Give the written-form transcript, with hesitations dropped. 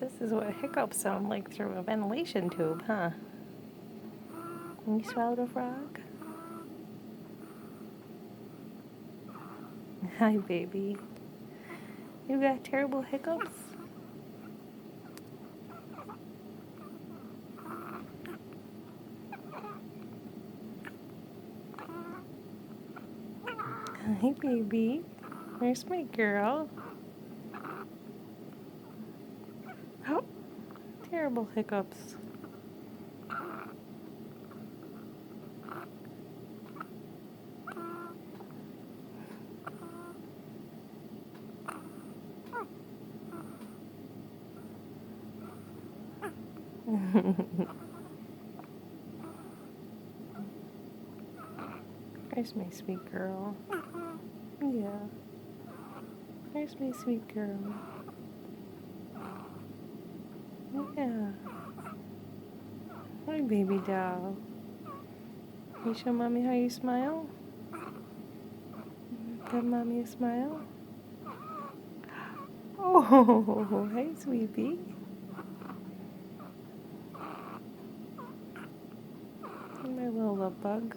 This is what hiccups sound like through a ventilation tube, huh? You swallowed a frog? Hi, baby. You got terrible hiccups? Hi, baby. Where's my girl? Oh, terrible hiccups. There's my sweet girl. Yeah. There's my sweet girl. Yeah. Hi, baby doll. You show mommy how you smile? Give mommy a smile? Oh, hey, sweetie. My little love bug.